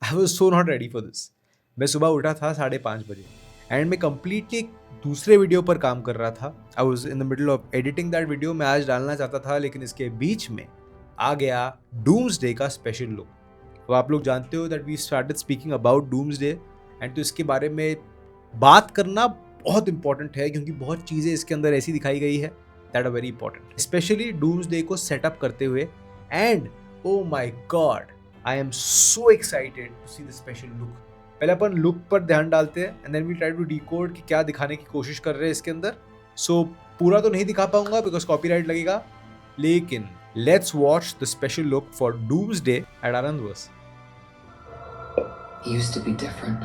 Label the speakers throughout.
Speaker 1: I was so not ready for this. मैं सुबह उठा था 5:30 बजे एंड मैं कंप्लीटली एक दूसरे वीडियो पर काम कर रहा था। I was in the middle of editing that video. मैं आज डालना चाहता था, लेकिन इसके बीच में आ गया डूम्सडे का स्पेशल लुक। तो आप लोग जानते हो that we started speaking about Doomsday and तो इसके बारे में बात करना बहुत इंपॉर्टेंट है, क्योंकि बहुत चीज़ें इसके अंदर ऐसी दिखाई गई है that are very important, specially Doomsday को सेटअप करते हुए। And oh my god, I am so excited to see the special look. पहले अपन लुक पर ध्यान डालते हैं and then we try to decode कि क्या दिखाने की कोशिश कर रहे हैं इसके अंदर। सो पूरा तो नहीं दिखा पाऊंगा बिकॉज कॉपीराइट लगेगा, लेकिन let's watch the special look for doomsday at Anandverse.
Speaker 2: He used to be different.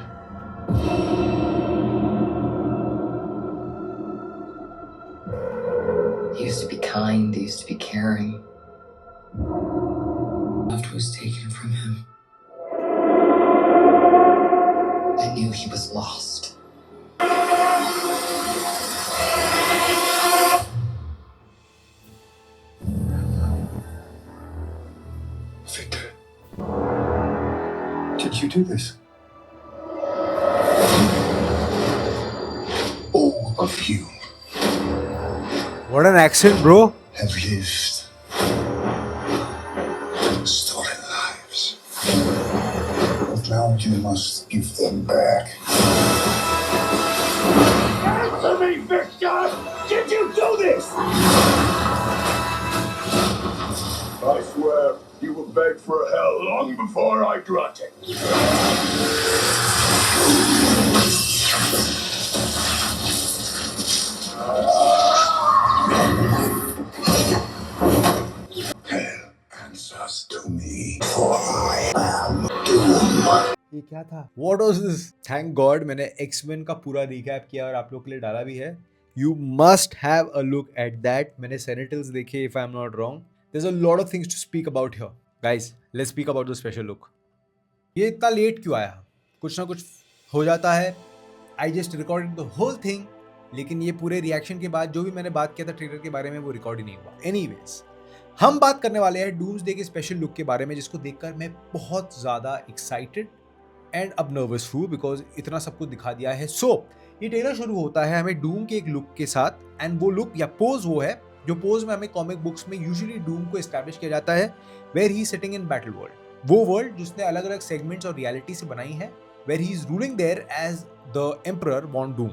Speaker 2: He used to be kind, he used to be caring. Love was taken from him. I knew he was lost.
Speaker 3: Victor, did you do this? All of you
Speaker 1: What an accent, bro.
Speaker 3: have lived stolen lives. But now you must give them back. Answer me, Victor! Did you do this? I swear you will beg for hell long before I grant it. Hell answers to me, for I am Doom.
Speaker 1: ये क्या था? What was this? Thank God मैंने X-Men का पूरा recap किया और आप लोग के लिए डाला भी है। You must have a look at that. मैंने Sentinels देखे, if I'm not wrong. There's a lot of things to speak about here. Guys, let's speak about the special look. ये इतना लेट क्यों आया? कुछ ना कुछ हो जाता है। I just recorded the whole thing, लेकिन ये पूरे रिएक्शन के बाद जो भी मैंने बात किया था ट्रेलर के बारे में वो रिकॉर्ड ही नहीं हुआ। Anyways, हम बात करने वाले हैं डूम्सडे के स्पेशल लुक के बारे में, जिसको देखकर मैं बहुत ज़्यादा एक्साइटेड एंड अब नर्वस हूँ बिकॉज इतना सब कुछ दिखा दिया है। सो ये ट्रेलर शुरू होता है हमें डूम के एक लुक के साथ, एंड वो लुक या पोज वो है जो पोज में हमें कॉमिक बुक्स में यूजुअली डूम को एस्टैब्लिश किया जाता है, where he sitting in battle world, वो वर्ल्ड जिसने अलग अलग सेगमेंट्स और रियलिटी से बनाई है, where he is ruling there as the emperor Von Doom.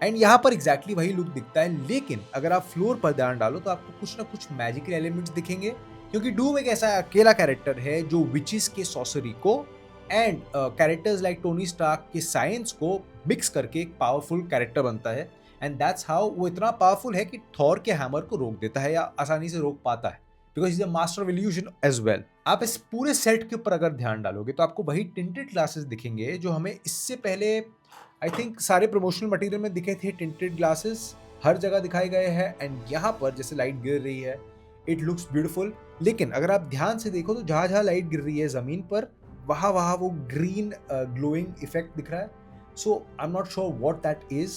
Speaker 1: And यहाँ पर एग्जैक्टली वही लुक दिखता है, लेकिन अगर आप फ्लोर पर ध्यान डालो तो आपको कुछ ना कुछ मैजिकल एलिमेंट्स दिखेंगे, क्योंकि डूम एक ऐसा अकेला कैरेक्टर है जो विचेस के सॉसरी को and characters like Tony Stark के साइंस को मिक्स करके एक पावरफुल कैरेक्टर बनता है। एंड दैट्स हाउ वो इतना पावरफुल है कि थॉर के हैमर को रोक देता है या आसानी से रोक पाता है, because is a master of illusion as well. आप इस पूरे सेट के ऊपर अगर ध्यान डालोगे तो आपको वही टिंटेड ग्लासेस दिखेंगे जो हमें इससे पहले आई थिंक सारे प्रमोशनल मटेरियल में दिखे थे। टिंटेड ग्लासेस हर जगह दिखाए गए हैं एंड यहाँ पर जैसे लाइट गिर रही है, इट लुक्स ब्यूटीफुल। लेकिन अगर आप ध्यान से देखो तो जहाँ जहाँ लाइट गिर रही है जमीन पर, वहाँ वहाँ वो ग्रीन ग्लोइंग इफेक्ट दिख रहा है। So I am not sure what that is,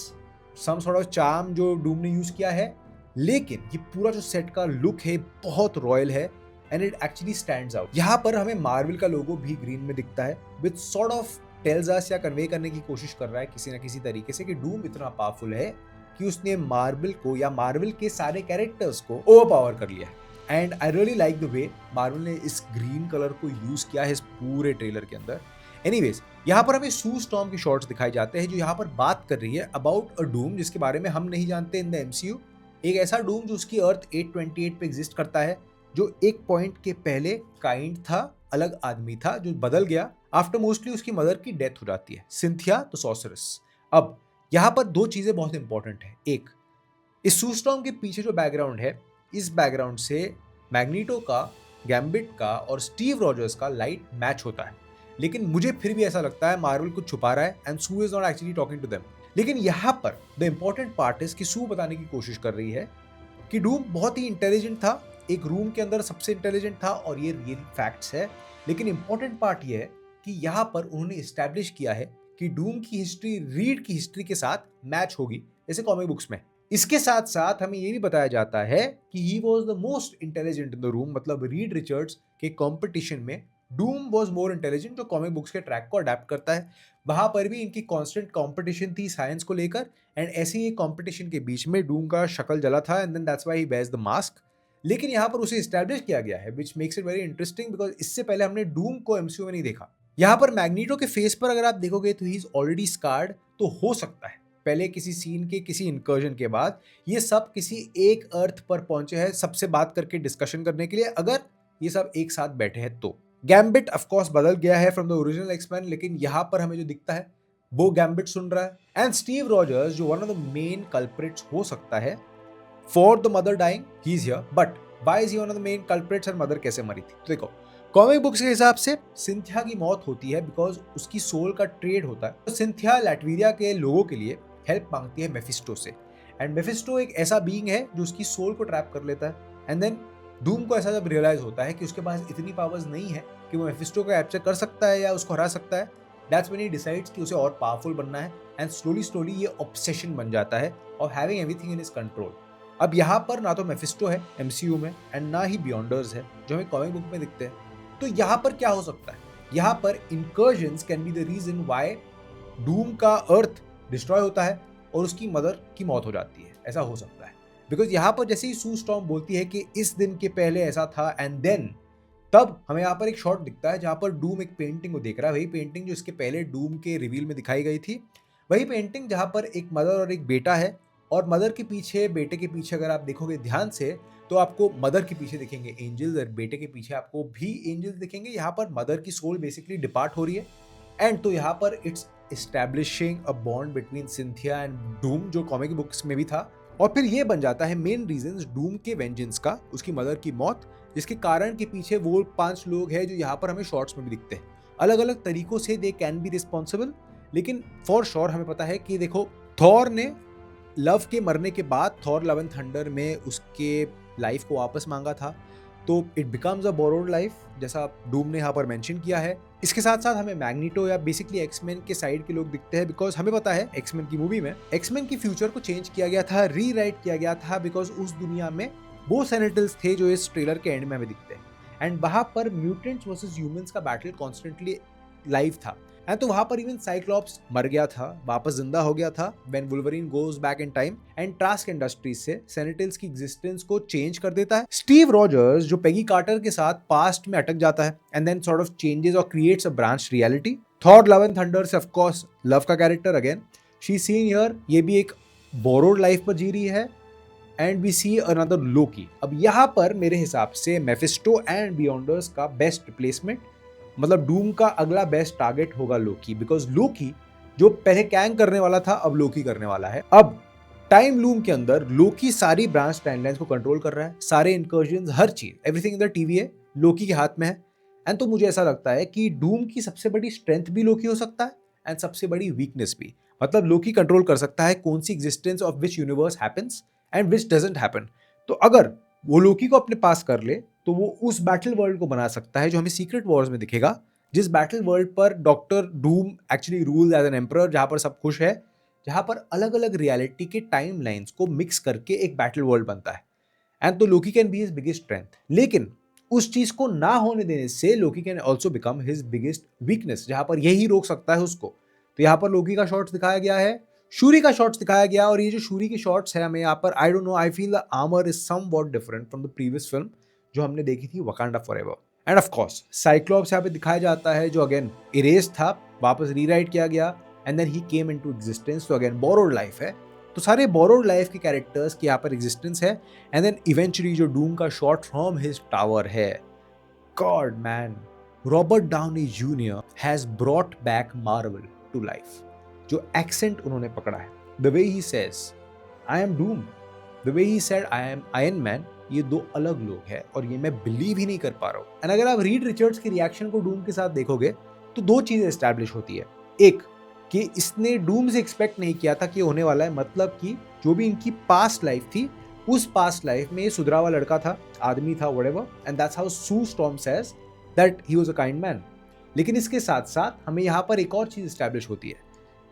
Speaker 1: some sort of charm जो डूम ने यूज किया है, लेकिन ये पूरा जो सेट का लुक है बहुत रॉयल है and it actually stands out. यहाँ पर हमें मार्वल का लोगो भी ग्रीन में दिखता है, with sort of tells us या कन्वे करने की कोशिश कर रहा है किसी ना किसी तरीके से कि डूम इतना पावरफुल है कि उसने मार्वल को या मार्वल के सारे कैरेक्टर्स को ओवरपावर कर लिया है। And I really like the way Marvel ने इस ग्रीन कलर को यूज किया है इस पूरे ट्रेलर के अंदर। एनीवेज, यहाँ पर हमें सू स्टॉर्म की शॉट्स दिखाई जाते हैं जो यहाँ पर बात कर रही है अबाउट अ डूम जिसके बारे में हम नहीं जानते इन द एमसीयू। एक ऐसा डूम जो उसकी अर्थ 828 पे एग्जिस्ट करता है, जो एक पॉइंट के पहले काइंड था, अलग आदमी था जो बदल गया आफ्टर मोस्टली उसकी मदर की डेथ हो जाती है, सिंथिया द सॉर्सरेस। अब यहाँ पर दो चीजें बहुत इंपॉर्टेंट है। एक, इस सू स्टॉर्म के पीछे जो बैकग्राउंड है, इस बैकग्राउंड से मैग्नीटो का, गैम्बिट का और स्टीव रॉजर्स का लाइट मैच होता है, लेकिन मुझे फिर भी ऐसा लगता है मार्वल कुछ छुपा रहा है and Sue is not actually talking to them. लेकिन यहाँ पर द इंपॉर्टेंट पार्ट इज कि सू बताने की कोशिश कर रही है कि डूम बहुत ही इंटेलिजेंट था, एक रूम के अंदर सबसे इंटेलिजेंट था, और ये रियल फैक्ट्स है। लेकिन इंपॉर्टेंट पार्ट ये है कि यहाँ पर उन्होंने एस्टैब्लिश किया है कि डूम की हिस्ट्री रीड की हिस्ट्री के साथ मैच होगी जैसे कॉमिक बुक्स में। इसके साथ साथ हमें ये भी बताया जाता है कि ही was the most intelligent in the room, मतलब रीड रिचर्ड्स के कॉम्पिटिशन में डूम वॉज मोर इंटेलिजेंट, जो कॉमिक बुक्स के ट्रैक को अडेप्ट करता है। वहां पर भी इनकी कांस्टेंट कंपटीशन थी साइंस को लेकर, एंड ऐसे ही कंपटीशन के बीच में डूम का शक्ल जला था, and then that's why he wears the mask. लेकिन यहाँ पर उसे एस्टैब्लिश किया गया है, which makes it very interesting, because इससे पहले हमने डूम को एमसीयू में नहीं देखा। यहाँ पर मैग्नीटो के फेस पर अगर आप देखोगे तो ही इज ऑलरेडी स्कार्ड, तो हो सकता है पहले किसी सीन के किसी इंकर्जन के बाद ये सब किसी एक अर्थ पर पहुंचे हैं सबसे बात करके डिस्कशन करने के लिए, अगर ये सब एक साथ बैठे हैं तो। गैम्बिट ऑफ कोर्स बदल गया है फ्रॉम द ओरिजिनल एक्समैन, लेकिन यहाँ पर हमें जो दिखता है वो गैम्बिट सुन रहा है। एंड स्टीव रॉजर्स जो one of the main culprits हो सकता है for the mother dying, he is here, but why is he one of the main culprits, और मदर कैसे मरी थी? तो देखो, कॉमिक बुक्स के हिसाब से सिंथिया की मौत होती है बिकॉज उसकी सोल का ट्रेड होता है। तो सिंथिया लैटवीरिया के लोगों के लिए हेल्प मांगती है मेफिस्टो से, एंड मेफिस्टो एक ऐसा बीइंग है जो उसकी सोल को ट्रैप कर लेता है। एंड देन डूम को ऐसा जब रियलाइज होता है कि उसके पास इतनी पावर्स नहीं है कि वो मेफिस्टो को कैप्चर कर सकता है या उसको हरा सकता है, दैट्स व्हेन ही डिसाइड्स कि उसे और पावरफुल बनना है, एंड स्लोली ये ऑब्सेशन बन जाता है of having everything in his control. अब यहाँ पर ना तो मेफिस्टो है एमसीयू में, एंड ना ही बियॉन्डर्स है जो हमें कॉमिक बुक में दिखते हैं। तो यहाँ पर क्या हो सकता है? यहाँ पर incursions can be the reason why Doom का अर्थ डिस्ट्रॉय होता है और उसकी मदर की मौत हो जाती है, ऐसा हो सकता है। बिकॉज यहाँ पर जैसे ही सू स्टॉर्म बोलती है कि इस दिन के पहले ऐसा था, एंड देन तब हमें यहाँ पर एक शॉट दिखता है जहाँ पर डूम एक पेंटिंग को देख रहा है, वही पेंटिंग जो इसके पहले डूम के रिवील में दिखाई गई थी, वही पेंटिंग जहाँ पर एक मदर और एक बेटा है, और मदर के पीछे बेटे के पीछे अगर आप देखोगे ध्यान से तो आपको मदर के पीछे दिखेंगे एंजल्स और बेटे के पीछे आपको भी एंजल्स दिखेंगे। यहाँ पर मदर की सोल बेसिकली डिपार्ट हो रही है, एंड तो यहाँ पर it's establishing a bond between Cynthia and Doom, जो कॉमिक बुक्स में भी था। और फिर ये बन जाता है मेन रीजंस डूम के वेंजेंस का, उसकी मदर की मौत, जिसके कारण के पीछे वो 5 लोग हैं जो यहाँ पर हमें शॉर्ट्स में भी दिखते हैं। अलग अलग तरीकों से दे कैन बी रिस्पॉन्सिबल, लेकिन फॉर श्योर हमें पता है कि देखो, थॉर ने लव के मरने के बाद थॉर लव एंड थंडर में उसके लाइफ को वापस मांगा था, तो it becomes a borrowed life, जैसा डूम ने यहाँ पर मेंशन किया है। इसके साथ साथ हमें मैग्नीटो या बेसिकली एक्समैन के साइड के लोग दिखते हैं, बिकॉज हमें पता है एक्समैन की मूवी में एक्समैन की फ्यूचर को चेंज किया गया था, रीराइट किया गया था, बिकॉज उस दुनिया में वो सेनेटल्स थे जो इस ट्रेलर के एंड में हमें दिखते हैं, एंड वहां पर म्यूटेंट्स वर्सेस ह्यूमंस का बैटल कॉन्स्टेंटली लाइव था। एंड तो वहां पर इवन साइक्लॉप्स मर गया था, वापस जिंदा हो गया था when Wolverine goes back in time, and Trask Industries से सेनेटल्स की एग्जिस्टेंस को चेंज कर देता है। स्टीव रॉजर्स जो पेगी कार्टर के साथ पास्ट में अटक जाता है, and then sort of changes और creates a branch reality. Thor Love and Thunder से ऑफ कोर्स लव का character again she seen here, ये भी एक बोरोड लाइफ पर जी रही है, एंड वी सी अनदर लोकी। अब यहाँ पर मेरे हिसाब से मेफिस्टो एंड बियॉन्डर्स का बेस्ट रिप्लेसमेंट, मतलब डूम का अगला बेस्ट टारगेट होगा लोकी, बिकॉज लोकी जो पहले कैंग करने वाला था अब लोकी करने वाला है। अब टाइम लूम के अंदर लोकी सारी ब्रांच टाइमलाइंस को कंट्रोल कर रहा है, सारे इंकर्जन्स, हर चीज, एवरीथिंग इन द टीवी है लोकी के हाथ में है। एंड तो मुझे ऐसा लगता है कि डूम की सबसे बड़ी स्ट्रेंथ भी लोकी हो सकता है, एंड सबसे बड़ी वीकनेस भी। मतलब लोकी कंट्रोल कर सकता है कौन सी existence of which universe happens and which doesn't happen. तो अगर वो लोकी को अपने पास कर ले तो वो उस बैटल वर्ल्ड को बना सकता है जो हमें सीक्रेट वॉर्स में दिखेगा, जिस बैटल वर्ल्ड पर doctor Doom actually rules as an emperor, जहां पर सब खुश है, जहां पर अलग अलग रियलिटी के टाइम लाइन्स को मिक्स करके एक बैटल वर्ल्ड बनता है। एंड तो Loki can be his biggest strength, लेकिन उस चीज को ना होने देने से Loki can also become his biggest weakness, जहां पर यही रोक सकता है उसको। तो यहाँ पर लोकी का शॉट्स दिखाया गया है, शूरी का शॉट्स दिखाया गया, और ये जो शूरी की शॉट्स है हमें यहाँ पर, आई don't know, I feel the armour is somewhat different from the previous film जो हमने देखी थी Wakanda forever. End of course Cyclops यहाँ पे दिखाया जाता है जो अगेन इरेज था, वापस रीराइट किया गया, and then he came into existence, तो अगेन बोरोड लाइफ है। तो सारे बोरोड लाइफ के कैरेक्टर्स की यहाँ पर एग्जिस्टेंस है, एंड देन इवेंचुअली जो डूम का शॉट फ्रॉम हिज टावर है, god man, Robert Downey junior has brought back Marvel to life. जो एक्सेंट उन्होंने पकड़ा है, the way he says I am Doom, the way he said I am Iron Man, ये दो अलग लोग हैं और ये मैं बिलीव ही नहीं कर पा रहा हूँ। एंड अगर आप रीड रिचर्ड्स के रिएक्शन को डूम के साथ देखोगे तो दो चीजें एस्टैब्लिश होती है। एक कि इसने डूम से एक्सपेक्ट नहीं किया था कि होने वाला है, मतलब कि जो भी इनकी पास्ट लाइफ थी उस पास्ट लाइफ में ये सुधरा हुआ लड़का था, आदमी था, whatever, and that's how Sue Storm says that he was a kind man. लेकिन इसके साथ साथ हमें यहाँ पर एक और चीज एस्टैब्लिश होती है,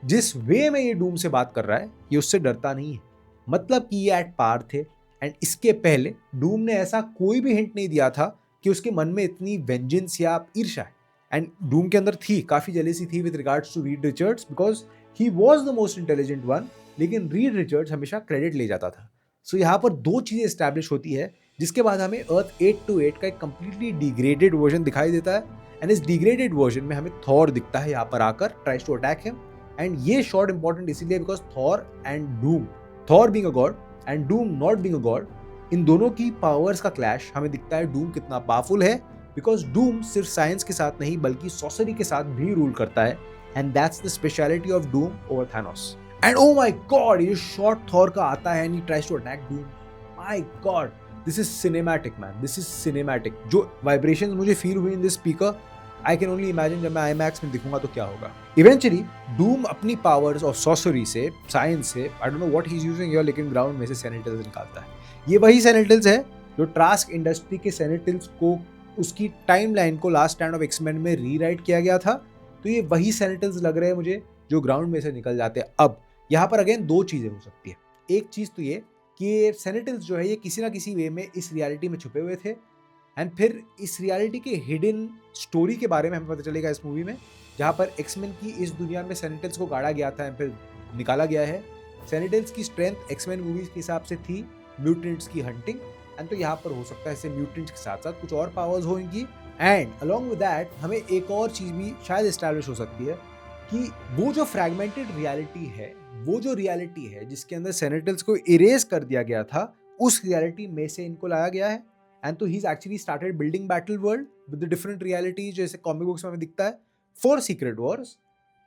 Speaker 1: जिस वे में ये डूम से बात कर रहा है ये उससे डरता नहीं है, मतलब कि ये एट पार थे। एंड इसके पहले डूम ने ऐसा कोई भी हिंट नहीं दिया था कि उसके मन में इतनी वेंजेंस या ईर्ष्या है। एंड डूम के अंदर थी, काफ़ी जेलेसी थी with regards to Reed Richards because he was the most intelligent one, लेकिन रीड रिचर्ड्स हमेशा क्रेडिट ले जाता था। सो यहाँ पर दो चीज़ें स्टैब्लिश होती है, जिसके बाद हमें अर्थ 828 का एक कंप्लीटली डिग्रेडेड वर्जन दिखाई देता है। एंड इस डिग्रेडेड वर्जन में हमें थॉर दिखता है यहाँ पर आकर, tries to attack him. And ये शॉट इंपॉर्टेंट इसीलिए because Thor and Doom, Thor being a god and Doom not being a god, इन दोनों की पावर्स का क्लैश हमें दिखता है डूम कितना पावरफुल है, बिकॉज डूम सिर्फ साइंस के साथ नहीं बल्कि सॉर्सरी के साथ भी रूल करता है। And that's the speciality of Doom over Thanos. And oh my God, ये शॉट थॉर का आता है and he tries to attack Doom. My God, this is cinematic man, this is cinematic. जो वाइब्रेशंस मुझे feel हुई in this speaker, I can only imagine जब मैं IMAX में दिखूंगा तो क्या होगा। इवेंचुअली डूम अपनी पावर्स ऑफ सॉर्सरी से, साइंस से, आई don't know what he is using here, लेकिन ग्राउंड में से सेनेटल्स निकालता है। ये वही सेनेटल्स है जो ट्रास्क इंडस्ट्री के सेनेटल्स को उसकी टाइमलाइन को लास्ट स्टैंड ऑफ एक्समैन में रीराइट किया गया था। तो ये वही सेनेटल्स लग रहे हैं मुझे जो ग्राउंड में से निकल जाते हैं। अब यहाँ पर अगेन दो चीजें हो सकती है। एक चीज तो ये कि सेनेटल्स जो है ये किसी ना किसी वे में इस रियलिटी में छुपे हुए थे, एंड फिर इस रियलिटी के हिडन स्टोरी के बारे में हमें पता चलेगा इस मूवी में, जहाँ पर एक्समैन की इस दुनिया में सेनेटल्स को गाड़ा गया था एंड फिर निकाला गया है। सेनेटल्स की स्ट्रेंथ एक्समैन मूवीज के हिसाब से थी म्यूटेंट्स की हंटिंग, एंड तो यहाँ पर हो सकता है इससे म्यूटेंट्स के साथ साथ कुछ और पावर्स होंगी। एंड अलॉन्ग विद दैट हमें एक और चीज भी शायद एस्टैब्लिश हो सकती है कि वो जो फ्रैगमेंटेड रियलिटी है, वो जो रियलिटी है जिसके अंदर सेनेटल्स को इरेज कर दिया गया था, उस रियलिटी में से इनको लाया गया है। एंड तो he is actually started building battle world with the different realities, जैसे कॉमिक बुक्स में हमें दिखता है फॉर सीक्रेट वॉर्स।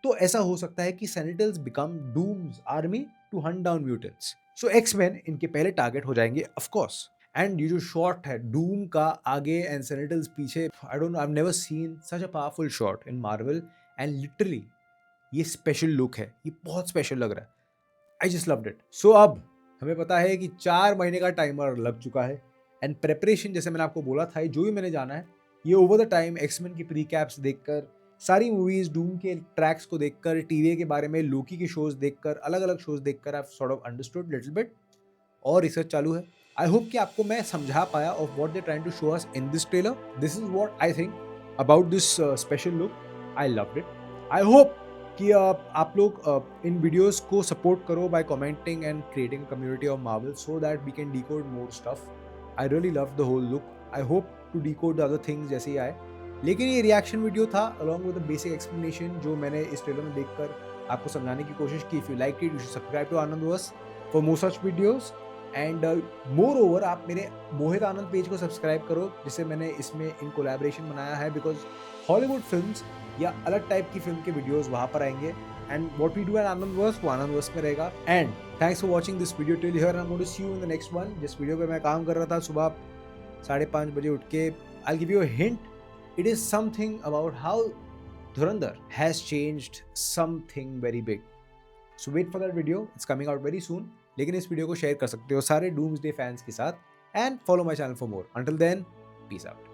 Speaker 1: तो ऐसा हो सकता है कि Sentinels become Doom's army to hunt down mutants. So X-Men इनके पहले टारगेट हो जाएंगे ऑफ कोर्स। एंड ये जो शॉट है डूम का आगे एंड सेनेटल्स पीछे, I don't know, I have never seen such a powerful shot in Marvel. And literally ये स्पेशल लुक है, ये बहुत स्पेशल लग रहा है। I just loved it. So अब हमें पता है कि 4 महीने का टाइमर लग चुका है एंड प्रेपरेशन, जैसे मैंने आपको बोला था, जो भी मैंने जाना है ये ओवर द टाइम एक्समैन की प्री कैप्स देखकर, सारी मूवीज, डूम के ट्रैक्स को देखकर, टीवी के बारे में लोकी के शोज देखकर, अलग अलग शोज देखकर I have sort of understood little bit, और रिसर्च चालू है। आई होप कि आपको मैं समझा पाया of what they trying to show us in this trailer. This is what I think about this special look. I loved it. I hope कि आप लोग इन वीडियोस को सपोर्ट करो by commenting and creating community of Marvel so that we can decode more stuff. I really love the whole look. I hope to decode the other things जैसे ही आए, लेकिन ये रिएक्शन वीडियो था along with the basic explanation जो मैंने इस trailer में देखकर आपको समझाने की कोशिश की। If you like it, you should subscribe to Anandverse for more such videos. And moreover आप मेरे मोहित आनंद पेज को सब्सक्राइब करो, जिससे मैंने इसमें इन कोलैबोरेशन बनाया है, बिकॉज हॉलीवुड फिल्म्स या अलग टाइप की फिल्म के वीडियोस वहाँ पर आएंगे। And what we do in Anandverse वो आनंदवर्स में रहेगा। And thanks for watching this video till here. I am going to see you in the next one. जिस वीडियो पे मैं काम कर रहा था सुबह 5:30 बजे उठ के, I give you a hint, it is something about how Dhurandhar has changed something very big. So wait for that video, it's coming out very soon. लेकिन इस वीडियो को शेयर कर सकते हो सारे डूम्सडे फैंस के साथ, and follow my channel for more. Until then, peace out.